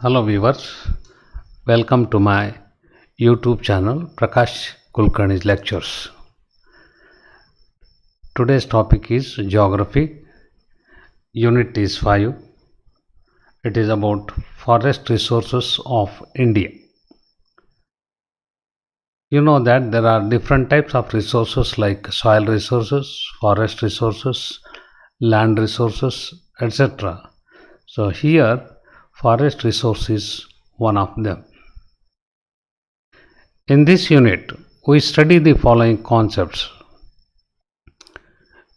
Hello viewers, welcome to my YouTube channel Prakash Kulkarni's lectures. Today's topic is geography. Unit is 5. It is about forest resources of India. You know that there are different types of resources like soil resources, forest resources, land resources, etc. So here forest resource is one of them. In this unit, we study the following concepts: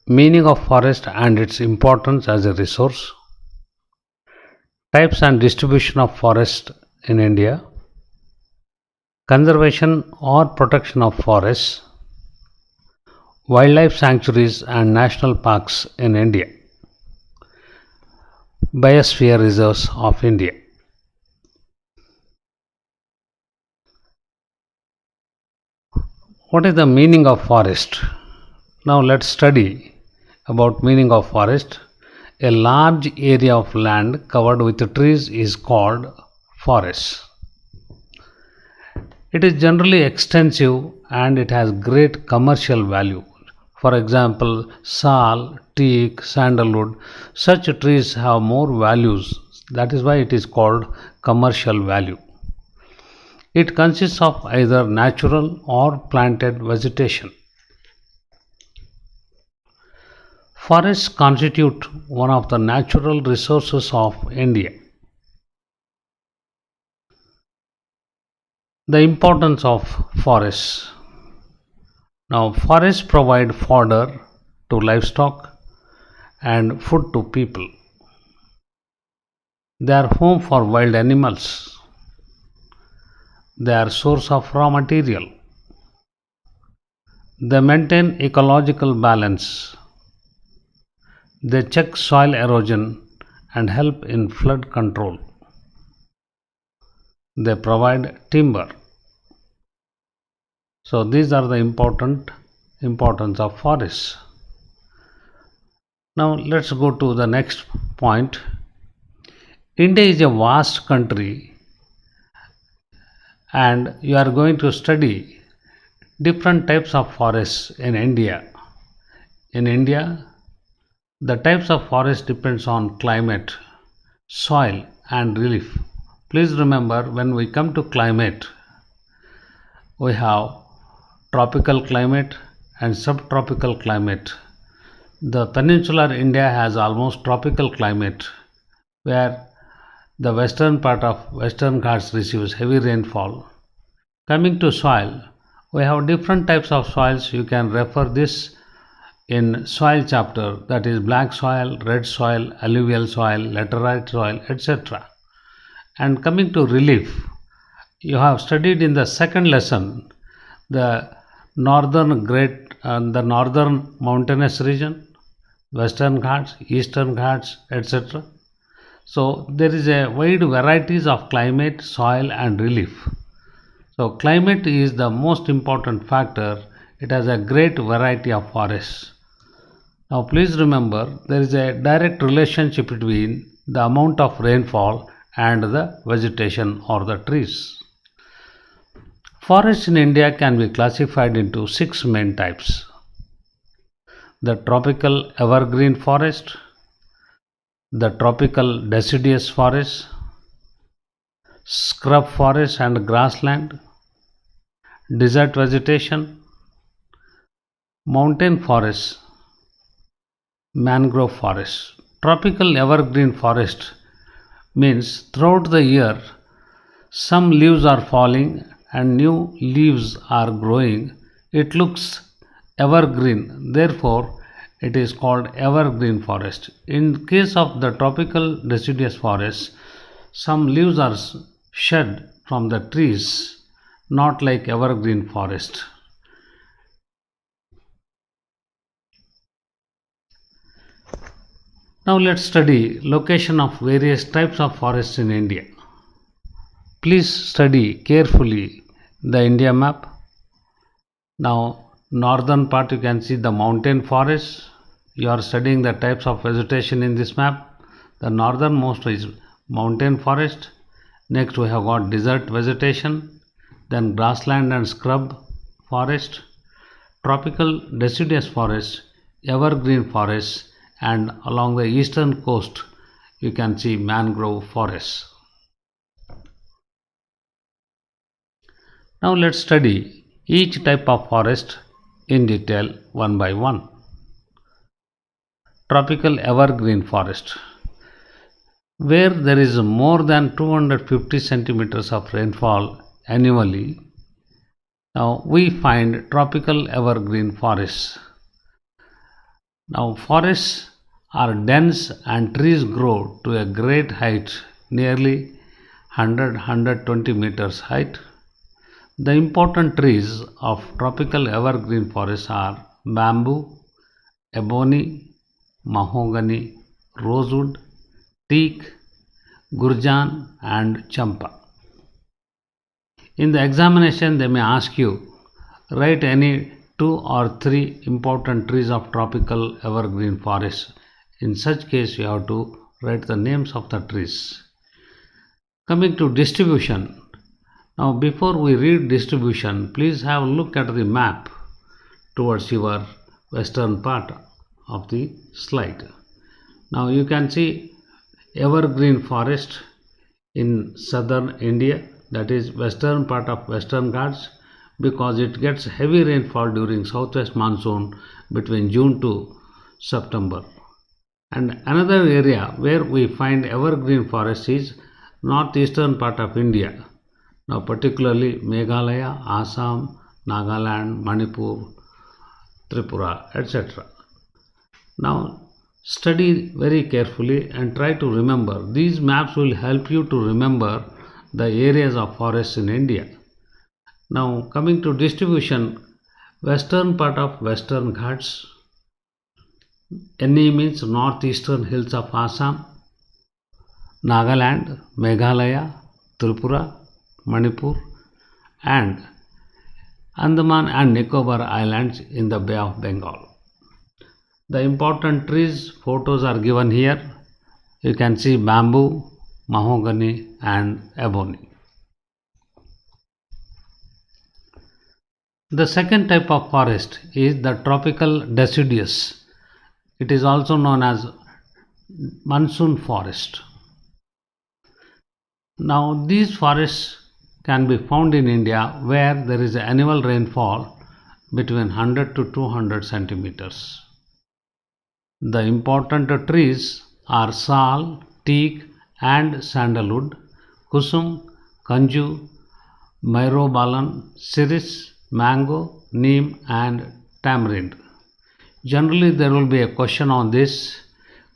meaning of forest and its importance as a resource, types and distribution of forest in India, conservation or protection of forests, wildlife sanctuaries and national parks in India, biosphere reserves of India. What is the meaning of forest? Now let's study about meaning of forest. A large area of land covered with trees is called forest. It is generally extensive and it has great commercial value. For example, sal, teak, sandalwood, such trees have more values. That is why it is called commercial value. It consists of either natural or planted vegetation. Forests constitute one of the natural resources of India. The importance of forests. Now, forests provide fodder to livestock and food to people. They are home for wild animals. They are source of raw material. They maintain ecological balance. They check soil erosion and help in flood control. They provide timber. So these are the importance of forests. Now let's go to the next point. India is a vast country and you are going to study different types of forests in India. In India, the types of forest depends on climate, soil and relief. Please remember, when we come to climate, we have tropical climate and subtropical climate. The peninsular India has almost tropical climate where the western part of Western Ghats receives heavy rainfall. Coming to soil, we have different types of soils. You can refer this in soil chapter, that is black soil, red soil, alluvial soil, laterite soil, etc. And coming to relief, you have studied in the second lesson the northern mountainous region, Western Ghats, Eastern Ghats, etc. So there is a wide varieties of climate, soil and relief. So climate is the most important factor. It has a great variety of forests. Now please remember, there is a direct relationship between the amount of rainfall and the vegetation or the trees. Forests in India can be classified into 6 main types: the tropical evergreen forest, the tropical deciduous forest, scrub forest and grassland, desert vegetation, mountain forests, mangrove forest. Tropical evergreen forest means throughout the year some leaves are falling and new leaves are growing. It looks evergreen, therefore it is called evergreen forest. In case of the tropical deciduous forest, some leaves are shed from the trees, not like evergreen forest. Now let's study location of various types of forests in India. Please study carefully the India map. Now northern part you can see the mountain forests. You are studying the types of vegetation in this map. The northernmost is mountain forest Next we have got desert vegetation, then grassland and scrub forest, tropical deciduous forest, evergreen forest, and along the eastern coast you can see mangrove forests. Now let's study each type of forest in detail one by one. Tropical evergreen forest, where there is more than 250 centimeters of rainfall annually. Now we find tropical evergreen forests. Now forests are dense and trees grow to a great height, nearly 100-120 meters height. The important trees of tropical evergreen forests are bamboo, ebony, mahogany, rosewood, teak, gurjan, and champa. In the examination, they may ask you write any 2 or 3 important trees of tropical evergreen forest. In such case, you have to write the names of the trees. Coming to distribution. Now before we read distribution, please have a look at the map towards your western part of the slide. Now you can see evergreen forest in southern India, that is western part of Western Ghats, because it gets heavy rainfall during southwest monsoon between June to September. And another area where we find evergreen forest is northeastern part of India. Now particularly Meghalaya, Assam, Nagaland, Manipur, Tripura, etc. Now study very carefully and try to remember. These maps will help you to remember the areas of forests in India. Now coming to distribution, western part of Western Ghats, NE means northeastern hills of Assam, Nagaland, Meghalaya, Tripura, Manipur, and Andaman and Nicobar Islands in the Bay of Bengal. The important trees photos are given here. You can see bamboo, mahogany, and ebony. The second type of forest is the tropical deciduous. It is also known as monsoon forest. Now these forests can be found in India where there is annual rainfall between 100 to 200 centimeters. The important trees are sal, teak, and sandalwood, kusum, kanju, myrobalan, siris, mango, neem, and tamarind. Generally, there will be a question on this.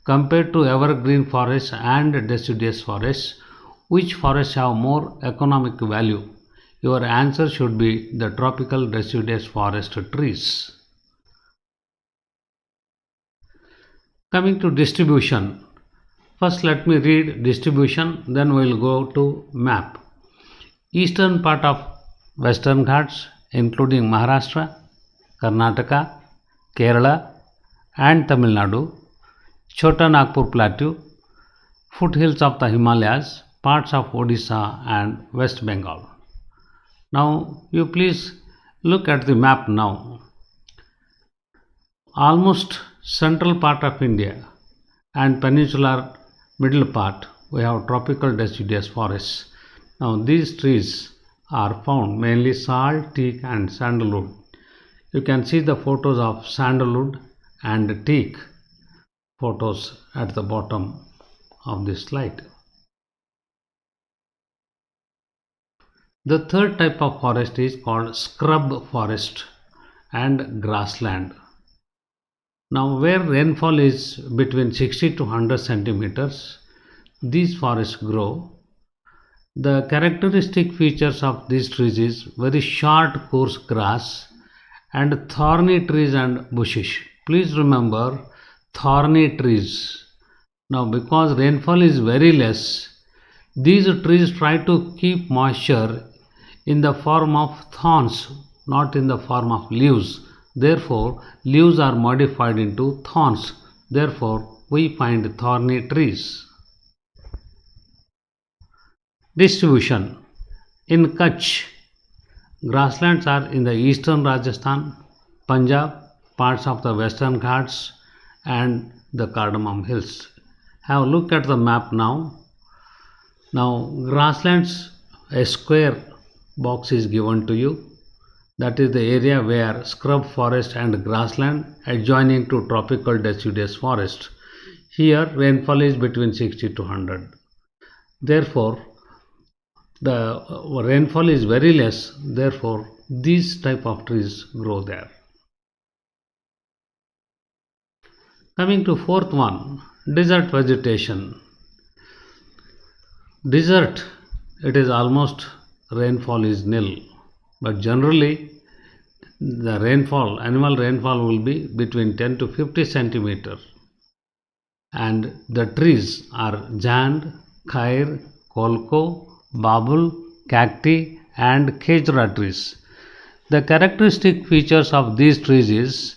Compared to evergreen forests and deciduous forests, which forests have more economic value? Your answer should be the tropical deciduous forest trees. Coming to distribution. First let me read distribution, then we will go to map. Eastern part of Western Ghats including Maharashtra, Karnataka, Kerala and Tamil Nadu, Chota Nagpur Plateau, foothills of the Himalayas, parts of Odisha and West Bengal. Now you please look at the map now. Almost central part of India and peninsular middle part we have tropical deciduous forests. Now these trees are found mainly sal, teak and sandalwood. You can see the photos of sandalwood and teak photos at the bottom of this slide. The third type of forest is called scrub forest and grassland. Now where rainfall is between 60 to 100 centimeters, these forests grow. The characteristic features of these trees is very short coarse grass and thorny trees and bushes. Please remember thorny trees. Now because rainfall is very less, these trees try to keep moisture in the form of thorns, not in the form of leaves. Therefore, leaves are modified into thorns. Therefore, we find thorny trees. Distribution. In Kutch, grasslands are in the eastern Rajasthan, Punjab, parts of the western Ghats, and the Cardamom Hills. Have a look at the map now. Now, grasslands, a square box is given to you. That is the area where scrub forest and grassland adjoining to tropical deciduous forest. Here, rainfall is between 60 to 100. Therefore, the rainfall is very less. Therefore, these type of trees grow there. Coming to fourth one, desert vegetation. Desert, it is almost rainfall is nil, but generally the rainfall, annual rainfall will be between 10 to 50 centimeter, and the trees are jand, khair, kolko, babul, cacti, and khejra trees. The characteristic features of these trees is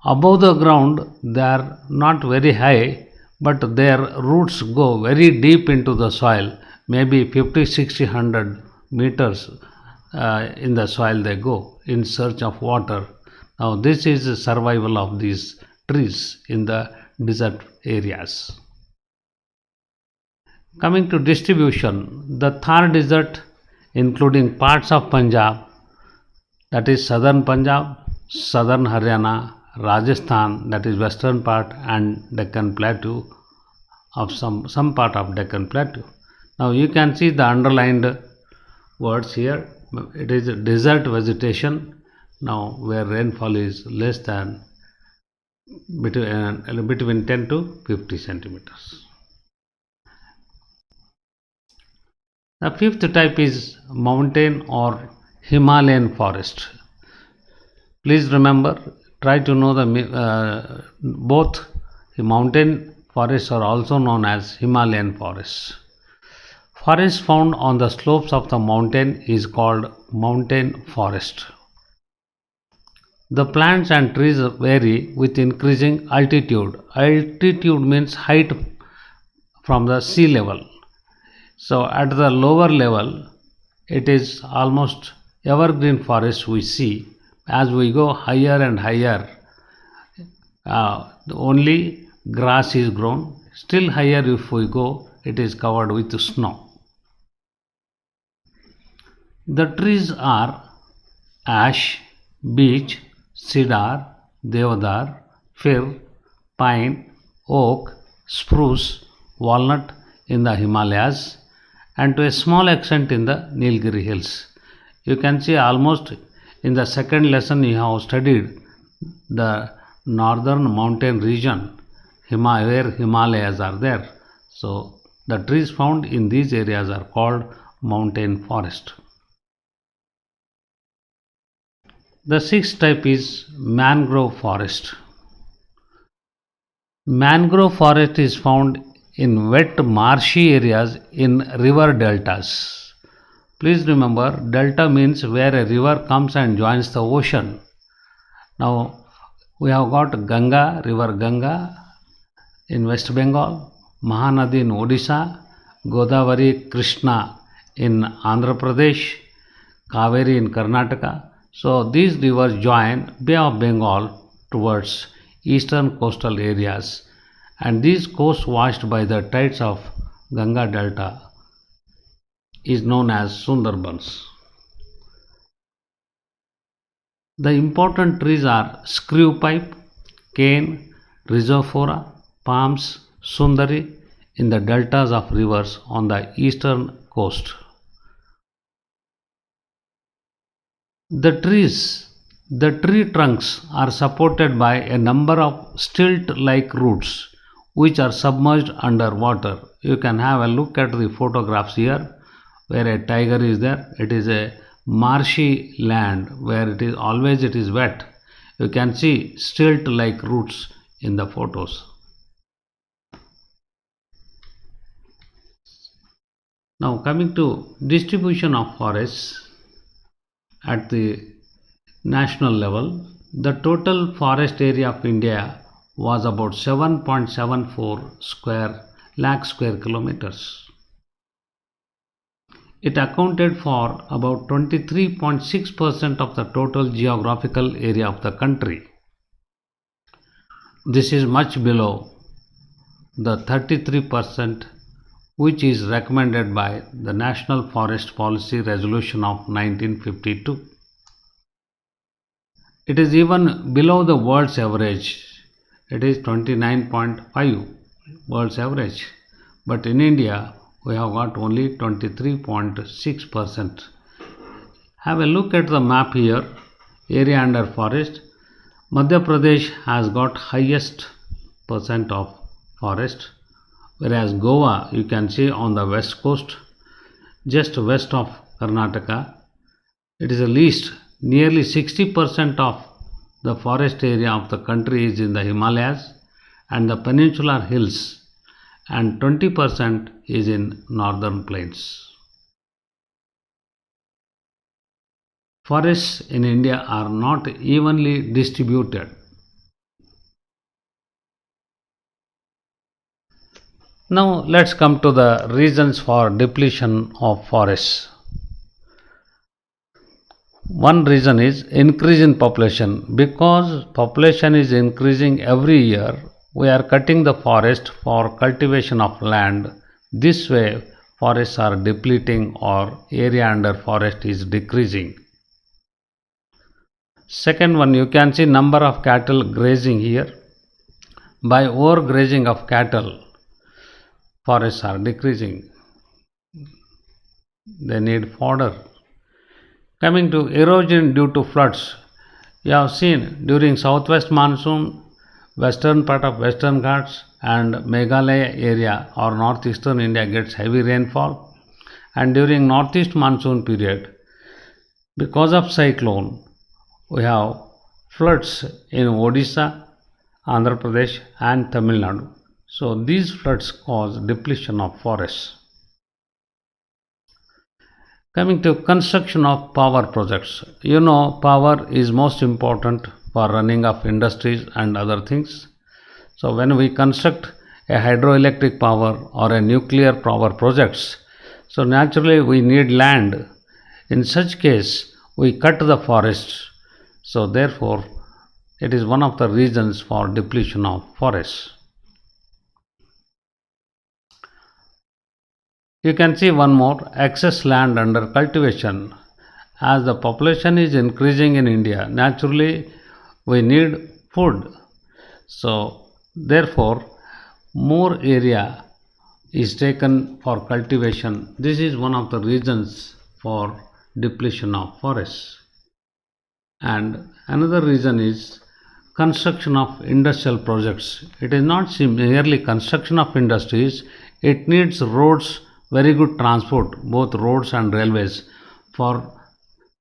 above the ground they are not very high, but their roots go very deep into the soil, maybe 50, 60, 100 meters in the soil they go in search of water. Now, this is the survival of these trees in the desert areas. Coming to distribution, the Thar desert, including parts of Punjab, that is southern Punjab, southern Haryana, Rajasthan, that is western part, and Deccan Plateau of some part of Deccan Plateau. Now you can see the underlined words here. It is desert vegetation. Now where rainfall is less than between 10 to 50 centimeters. The fifth type is mountain or Himalayan forest. Please remember, try to know the both mountain forests are also known as Himalayan forests. Forest found on the slopes of the mountain is called mountain forest. The plants and trees vary with increasing altitude. Altitude means height from the sea level. So at the lower level, it is almost evergreen forest we see. As we go higher and higher, only grass is grown. Still higher if we go, it is covered with snow. The trees are ash, beech, cedar, deodar, fir, pine, oak, spruce, walnut in the Himalayas, and to a small extent in the Nilgiri hills. You can see almost in the second lesson you have studied the northern mountain region where Himalayas are there. So the trees found in these areas are called mountain forest. The sixth type is mangrove forest. Mangrove forest is found in wet marshy areas in river deltas. Please remember, delta means where a river comes and joins the ocean. Now we have got Ganga, river Ganga in West Bengal, Mahanadi in Odisha, Godavari, Krishna in Andhra Pradesh, Kaveri in Karnataka. So these rivers join Bay of Bengal towards eastern coastal areas, and these coasts washed by the tides of Ganga Delta is known as Sundarbans. The important trees are screw pipe, cane, rhizophora, palms, sundari in the deltas of rivers on the eastern coast. The tree trunks are supported by a number of stilt-like roots which are submerged under water. You can have a look at the photographs here where a tiger is there. It is a marshy land where it is wet. You can see stilt-like roots in the photos. Now coming to distribution of forests at the national level, the total forest area of India was about 7.74 lakh square kilometers. It accounted for about 23.6% of the total geographical area of the country. This is much below the 33% which is recommended by the National Forest Policy Resolution of 1952. It is even below the world's average. It is 29.5 world's average. But in India, we have got only 23.6%. Have a look at the map here, area under forest. Madhya Pradesh has got highest percent of forest, whereas Goa you can see on the west coast, just west of Karnataka, it is the least. Nearly 60% of the forest area of the country is in the Himalayas and the peninsular hills, and 20% is in northern plains. Forests in India are not evenly distributed. Now let's come to the reasons for depletion of forests. One reason is increase in population. Because population is increasing every year, we are cutting the forest for cultivation of land. This way forests are depleting or area under forest is decreasing. Second one, you can see number of cattle grazing here. By overgrazing of cattle, forests are decreasing. They need fodder. Coming to erosion due to floods, you have seen during southwest monsoon, western part of Western Ghats and Meghalaya area or northeastern India gets heavy rainfall, and during northeast monsoon period, because of cyclone, we have floods in Odisha, Andhra Pradesh and Tamil Nadu. So these floods cause depletion of forests. Coming to construction of power projects, power is most important for running of industries and other things. So when we construct a hydroelectric power or a nuclear power projects, so naturally we need land. In such case, we cut the forests. So therefore, it is one of the reasons for depletion of forests. You can see one more, excess land under cultivation. As the population is increasing in India, naturally we need food. So therefore, more area is taken for cultivation. This is one of the reasons for depletion of forests. And another reason is construction of industrial projects. It is not merely construction of industries, it needs roads, very good transport, both roads and railways. For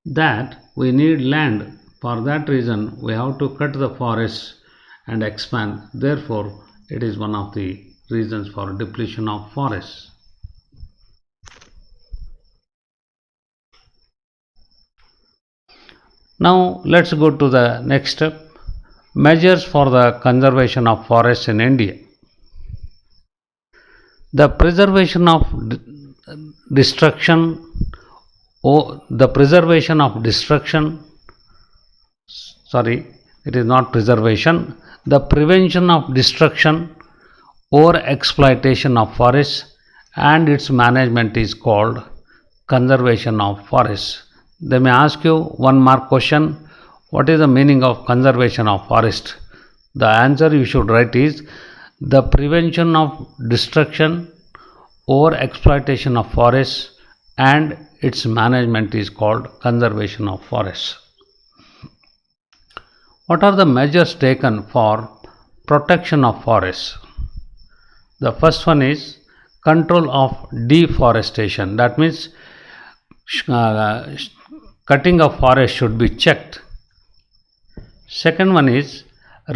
that we need land. For that reason we have to cut the forests and expand. Therefore, it is one of the reasons for depletion of forests. Now let's go to the next step. Measures for the conservation of forests in India. The preservation of destruction, the prevention of destruction or exploitation of forests and its management is called conservation of forests. They may ask you one mark question, what is the meaning of conservation of forest? The answer you should write is the prevention of destruction or exploitation of forests and its management is called conservation of forests. What are the measures taken for protection of forests? The first one is control of deforestation. That means cutting of forest should be checked. Second one is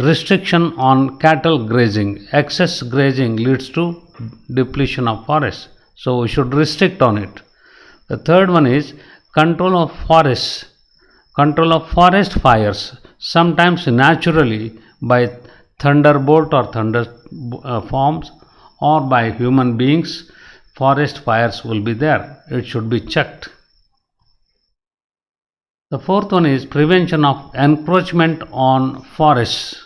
restriction on cattle grazing. Excess grazing leads to depletion of forest, so we should restrict on it. The third one is control of forests, control of forest fires, sometimes naturally by thunderbolt or thunder forms or by human beings. forest fires will be there. It should be checked. The fourth one is prevention of encroachment on forests.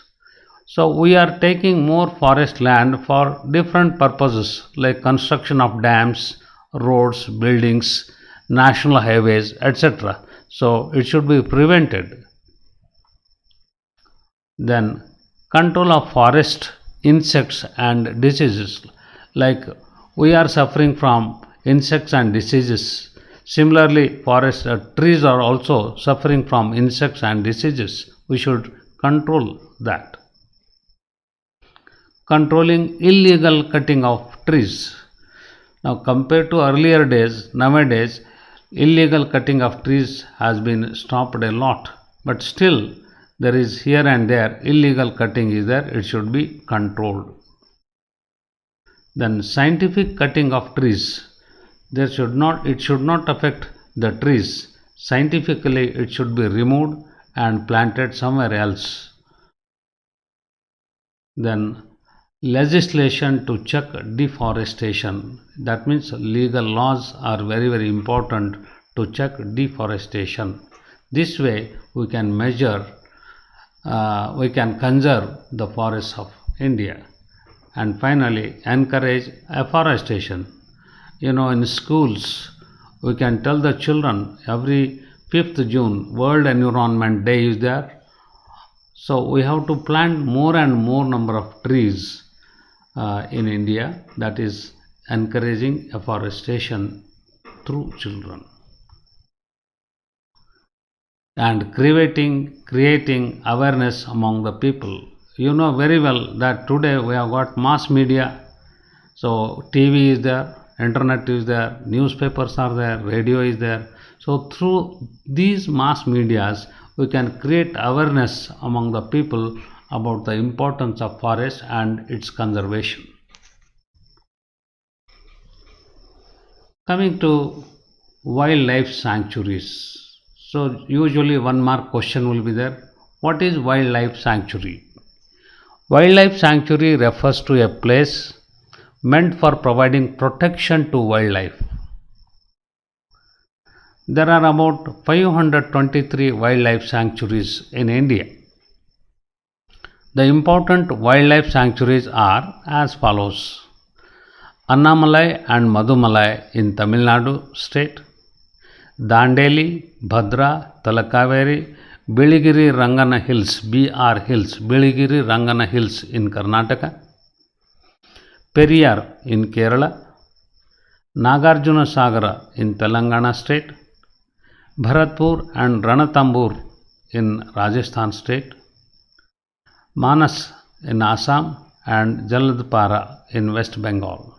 So we are taking more forest land for different purposes like construction of dams, roads, buildings, national highways, etc. So it should be prevented. Then control of forest insects and diseases, like we are suffering from insects and diseases. Similarly, forest trees are also suffering from insects and diseases. We should control that. Controlling illegal cutting of trees. Now, compared to earlier days, nowadays illegal cutting of trees has been stopped a lot, but still there is here and there illegal cutting is there. It should be controlled. Then scientific cutting of trees. It should not affect the trees. Scientifically, it should be removed and planted somewhere else. Then legislation to check deforestation. That means legal laws are very, very important to check deforestation. This way we can measure, we can conserve the forests of India. And finally, encourage afforestation. In schools we can tell the children every 5th June World Environment Day is there. So we have to plant more and more number of trees in India, that is encouraging afforestation through children. And creating awareness among the people. You know very well that today we have got mass media. So TV is there, internet is there, newspapers are there, radio is there. So through these mass medias we can create awareness among the people about the importance of forest and its conservation. Coming to wildlife sanctuaries. So usually one mark question will be there. What is wildlife sanctuary? Wildlife sanctuary refers to a place meant for providing protection to wildlife. There are about 523 wildlife sanctuaries in India. The important wildlife sanctuaries are as follows: Annamalai and Madumalai in Tamil Nadu state, Dandeli, Bhadra, Talakaveri, Biligiri Rangana Hills, BR Hills, Biligiri Rangana Hills in Karnataka, Periyar in Kerala, Nagarjuna Sagara in Telangana state, Bharatpur and Ranatambur in Rajasthan state, Manas in Assam and Jaladpara in West Bengal.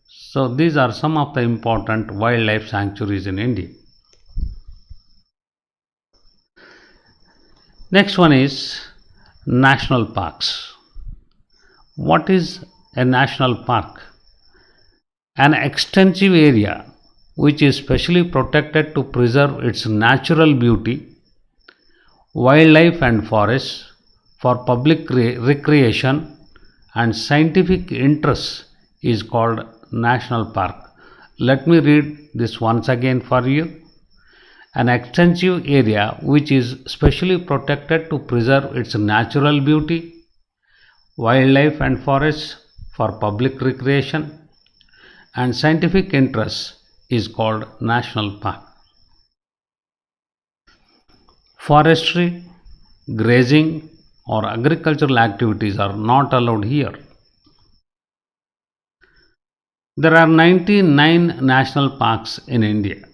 So these are some of the important wildlife sanctuaries in India. Next one is national parks. What is a national park? An extensive area which is specially protected to preserve its natural beauty, wildlife and forests for public recreation and scientific interests is called national park. Let me read this once again for you. An extensive area which is specially protected to preserve its natural beauty, wildlife and forests for public recreation and scientific interests is called national park. Forestry, grazing or agricultural activities are not allowed here. There are 99 national parks in India.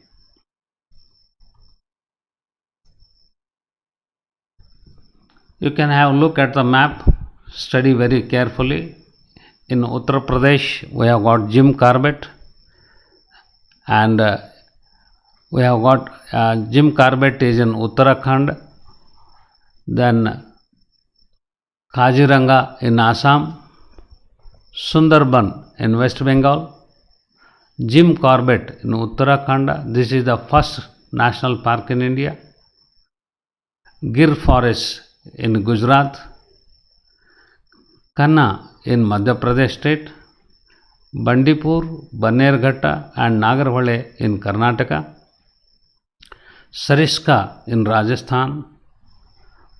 You can have a look at the map, study very carefully. In Uttar Pradesh we have got Jim Corbett, and we have got Jim Corbett is in Uttarakhand, then Kaziranga in Assam, Sundarban in West Bengal, Jim Corbett in Uttarakhand. This is the first national park in India. Gir Forest in Gujarat, Kanha in Madhya Pradesh state, Bandipur, Bannerghatta and Nagarhole in Karnataka, Sariska in Rajasthan,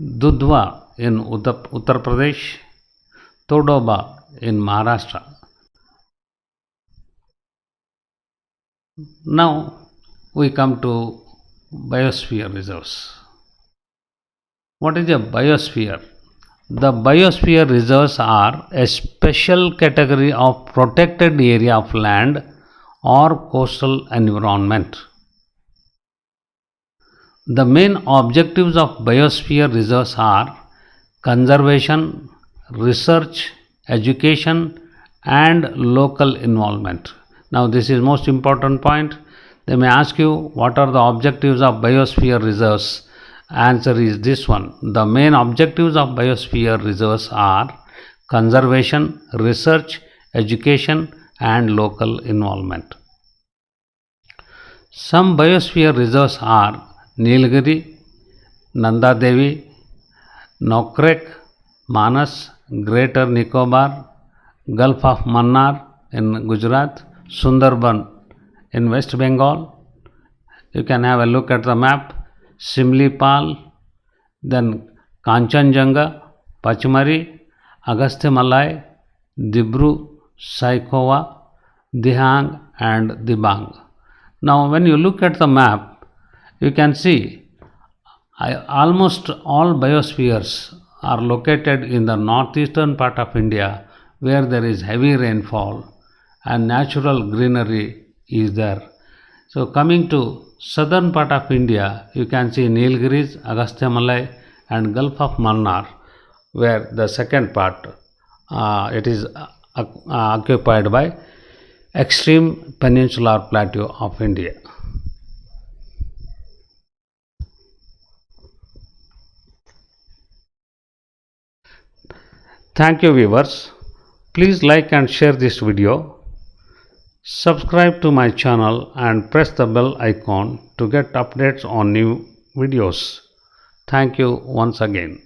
Dudhwa in Uttar Pradesh, Todoba in Maharashtra. Now we come to biosphere reserves. What is a biosphere? The biosphere reserves are a special category of protected area of land or coastal environment. The main objectives of biosphere reserves are conservation, research, education and local involvement. Now this is most important point. They may ask you what are the objectives of biosphere reserves. Answer is this one. The main objectives of biosphere reserves are conservation, research, education and local involvement. Some biosphere reserves are Nilgiri, Nanda Devi, Nokrek, Manas, Greater Nicobar, Gulf of Mannar in Gujarat, Sundarban in West Bengal. You can have a look at the map. Simlipal, then Kanchenjunga, Pachmari, Agastya Malai, Dibru, Saikova, Dihang and Dibang. Now when you look at the map, you can see almost all biospheres are located in the northeastern part of India where there is heavy rainfall and natural greenery is there. So coming to southern part of India, you can see Nilgiris, Agastya Malai and Gulf of Mannar where the second part it is occupied by extreme peninsular plateau of India. Thank you viewers. Please like and share this video. Subscribe to my channel and press the bell icon to get updates on new videos. Thank you once again.